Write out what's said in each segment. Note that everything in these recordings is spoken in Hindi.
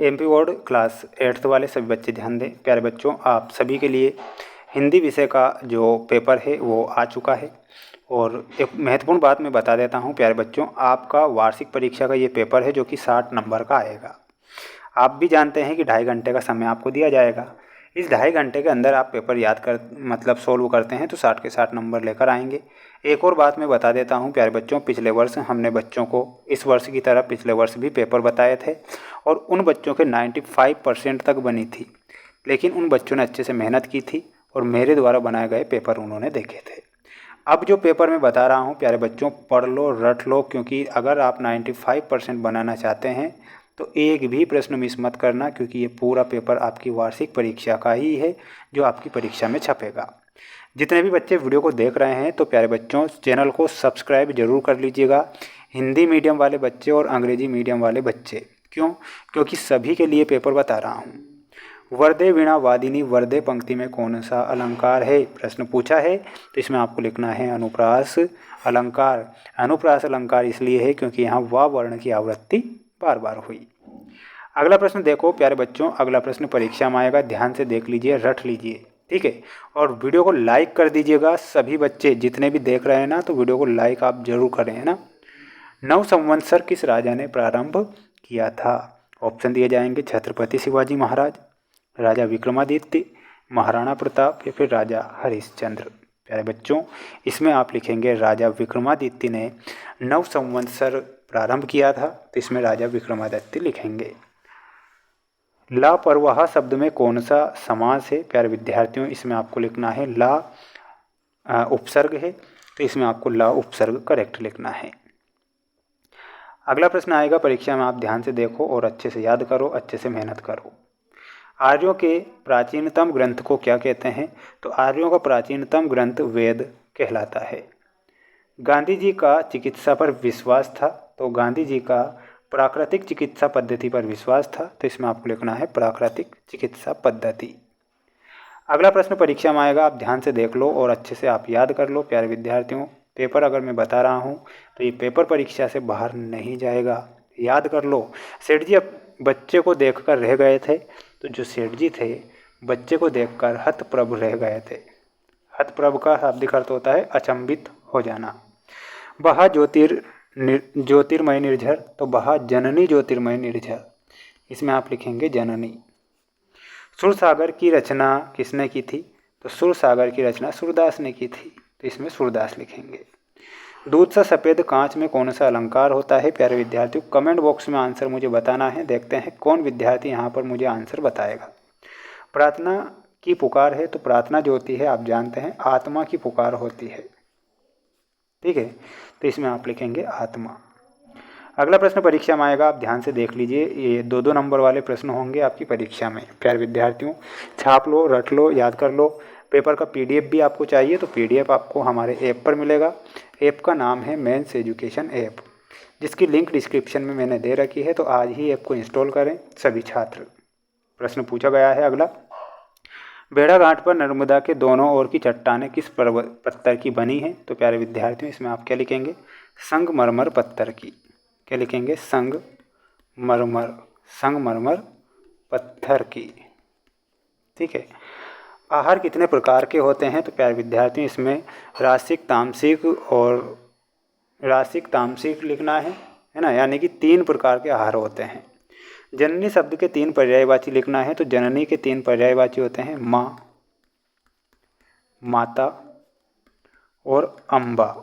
एमपी बोर्ड क्लास 8th वाले सभी बच्चे ध्यान दें। प्यारे बच्चों, आप सभी के लिए हिंदी विषय का जो पेपर है वो आ चुका है। और एक महत्वपूर्ण बात मैं बता देता हूँ प्यारे बच्चों, आपका वार्षिक परीक्षा का ये पेपर है जो कि 60 नंबर का आएगा। आप भी जानते हैं कि 2.5 घंटे का समय आपको दिया जाएगा। इस 2.5 घंटे के अंदर आप पेपर याद कर सोल्व करते हैं तो 60 के 60 नंबर लेकर आएंगे। एक और बात मैं बता देता हूँ प्यारे बच्चों, पिछले वर्ष हमने बच्चों को इस वर्ष की तरह पिछले वर्ष भी पेपर बताए थे और उन बच्चों के 95% तक बनी थी, लेकिन उन बच्चों ने अच्छे से मेहनत की थी और मेरे द्वारा बनाए गए पेपर उन्होंने देखे थे। अब जो पेपर मैं बता रहा हूँ प्यारे बच्चों, पढ़ लो, रट लो, क्योंकि अगर आप 95% बनाना चाहते हैं तो एक भी प्रश्न मिस मत करना, क्योंकि ये पूरा पेपर आपकी वार्षिक परीक्षा का ही है जो आपकी परीक्षा में छपेगा। जितने भी बच्चे वीडियो को देख रहे हैं तो प्यारे बच्चों, चैनल को सब्सक्राइब जरूर कर लीजिएगा। हिंदी मीडियम वाले बच्चे और अंग्रेजी मीडियम वाले बच्चे, क्योंकि सभी के लिए पेपर बता रहा हूँ। वर्दे वीणा वादिनी वर्दे पंक्ति में कौन सा अलंकार है, प्रश्न पूछा है, तो इसमें आपको लिखना है अनुप्रास अलंकार। अनुप्रास अलंकार इसलिए है क्योंकि यहाँ वा वर्ण की आवृत्ति बार बार हुई। अगला प्रश्न देखो प्यारे बच्चों, अगला प्रश्न परीक्षा में आएगा, ध्यान से देख लीजिए, रट लीजिए, ठीक है। और वीडियो को लाइक कर दीजिएगा। सभी बच्चे जितने भी देख रहे हैं ना, तो वीडियो को लाइक आप जरूर करें, है ना। नव संवत्सर किस राजा ने प्रारंभ किया था? ऑप्शन दिए जाएंगे, छत्रपति शिवाजी महाराज, राजा विक्रमादित्य, महाराणा प्रताप या फिर राजा हरिश्चंद्र। प्यारे बच्चों, इसमें आप लिखेंगे राजा विक्रमादित्य ने नव संवत्सर प्रारंभ किया था, तो इसमें राजा विक्रमादित्य लिखेंगे। ला परवाह शब्द में कौन सा समास है? प्यारे विद्यार्थियों, इसमें आपको लिखना है ला उपसर्ग है, तो इसमें आपको ला उपसर्ग करेक्ट लिखना है। अगला प्रश्न आएगा परीक्षा में, आप ध्यान से देखो और अच्छे से याद करो, अच्छे से मेहनत करो। आर्यों के प्राचीनतम ग्रंथ को क्या कहते हैं? तो आर्यों का प्राचीनतम ग्रंथ वेद कहलाता है। गांधी जी का चिकित्सा पर विश्वास था, तो गांधी जी का प्राकृतिक चिकित्सा पद्धति पर विश्वास था, तो इसमें आपको लिखना है प्राकृतिक चिकित्सा पद्धति। अगला प्रश्न परीक्षा में आएगा, आप ध्यान से देख लो और अच्छे से आप याद कर लो। प्यारे विद्यार्थियों, पेपर अगर मैं बता रहा हूँ तो ये पेपर परीक्षा से बाहर नहीं जाएगा, याद कर लो। सेठ जी अब बच्चे को देखकर रह गए थे, तो जो सेठ जी थे बच्चे को देखकर हतप्रभ रह गए थे। हतप्रभ का शाब्दिक अर्थ होता है अचंभित हो जाना। बहा ज्योतिर्मय निर्झर, तो बहा जननी ज्योतिर्मय निर्झर, इसमें आप लिखेंगे जननी। सुरसागर की रचना किसने की थी? तो सुरसागर की रचना सूरदास ने की थी, तो इसमें सूरदास लिखेंगे। दूध सा सफ़ेद कांच में कौन सा अलंकार होता है? प्यारे विद्यार्थियों, कमेंट बॉक्स में आंसर मुझे बताना है। देखते हैं कौन विद्यार्थी यहाँ पर मुझे आंसर बताएगा। प्रार्थना की पुकार है, तो प्रार्थना जो होती है आप जानते हैं आत्मा की पुकार होती है, ठीक है, तो इसमें आप लिखेंगे आत्मा। अगला प्रश्न परीक्षा में आएगा, आप ध्यान से देख लीजिए, ये 2-2 नंबर वाले प्रश्न होंगे आपकी परीक्षा में। प्यारे विद्यार्थियों, छाप लो, रट लो, याद कर लो। पेपर का पीडीएफ भी आपको चाहिए तो पीडीएफ आपको हमारे ऐप पर मिलेगा। ऐप का नाम है मेंस एजुकेशन ऐप, जिसकी लिंक डिस्क्रिप्शन में मैंने दे रखी है, तो आज ही ऐप को इंस्टॉल करें सभी छात्र। प्रश्न पूछा गया है अगला, भेड़ाघाट पर नर्मदा के दोनों ओर की चट्टानें किस पत्थर की बनी हैं? तो प्यारे विद्यार्थियों, इसमें आप क्या लिखेंगे? संगमरमर पत्थर की। क्या लिखेंगे? संगमरमर पत्थर की, ठीक है। आहार कितने प्रकार के होते हैं? तो प्यारे विद्यार्थियों, इसमें रासिक, तामसिक लिखना है ना, यानी कि 3 प्रकार के आहार होते हैं। जननी शब्द के 3 पर्यायवाची लिखना है, तो जननी के 3 पर्यायवाची होते हैं माँ, माता और अम्बा।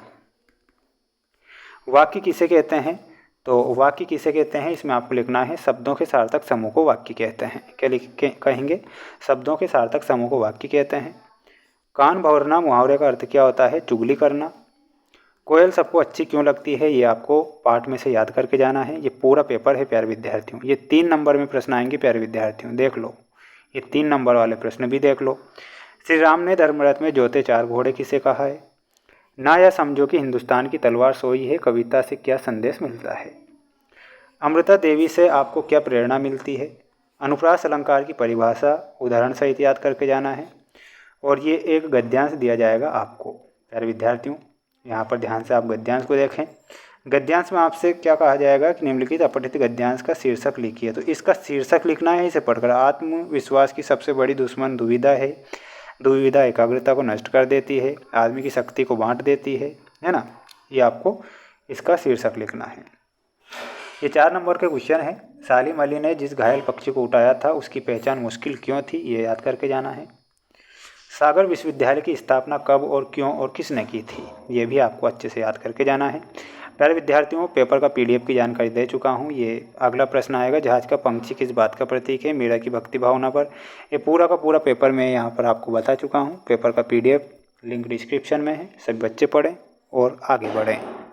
वाक्य किसे कहते हैं? तो वाक्य किसे कहते हैं, इसमें आपको लिखना है शब्दों के सार्थक समूह को वाक्य कहते हैं। क्या कहेंगे? शब्दों के सार्थक समूह को वाक्य कहते हैं। कान भंवरना मुहावरे का अर्थ क्या होता है? चुगली करना। कोयल सबको अच्छी क्यों लगती है? ये आपको पाठ में से याद करके जाना है। ये पूरा पेपर है प्यारे विद्यार्थियों, ये 3 नंबर में प्रश्न आएंगे प्यारे विद्यार्थियों, देख लो, ये 3 नंबर वाले प्रश्न भी देख लो। श्री राम ने धर्मरथ में जोते 4 घोड़े किसे कहा है? ना यह समझो कि हिंदुस्तान की तलवार सोई है, कविता से क्या संदेश मिलता है? अमृता देवी से आपको क्या प्रेरणा मिलती है? अनुप्रास अलंकार की परिभाषा उदाहरण सहित याद करके जाना है। और ये एक गद्यांश दिया जाएगा आपको प्यारे विद्यार्थियों, यहाँ पर ध्यान से आप गद्यांश को देखें। गद्यांश में आपसे क्या कहा जाएगा कि निम्नलिखित अपठित गद्यांश का शीर्षक लिखिए। तो इसका शीर्षक लिखना है, इसे पढ़कर। आत्मविश्वास की सबसे बड़ी दुश्मन दुविधा है। दुविधा एकाग्रता को नष्ट कर देती है, आदमी की शक्ति को बांट देती है ना। ये आपको इसका शीर्षक लिखना है। ये 4 नंबर के क्वेश्चन है। सालिम अली ने जिस घायल पक्षी को उठाया था उसकी पहचान मुश्किल क्यों थी, ये याद करके जाना है। सागर विश्वविद्यालय की स्थापना कब और क्यों और किसने की थी, ये भी आपको अच्छे से याद करके जाना है। प्यारे विद्यार्थियों, पेपर का PDF की जानकारी दे चुका हूँ। ये अगला प्रश्न आएगा, जहाज का पंछी किस बात का प्रतीक है, मीरा की भक्ति भावना पर। ये पूरा का पूरा पेपर मैं यहाँ पर आपको बता चुका हूँ। पेपर का PDF लिंक डिस्क्रिप्शन में है। सभी बच्चे पढ़ें और आगे बढ़ें।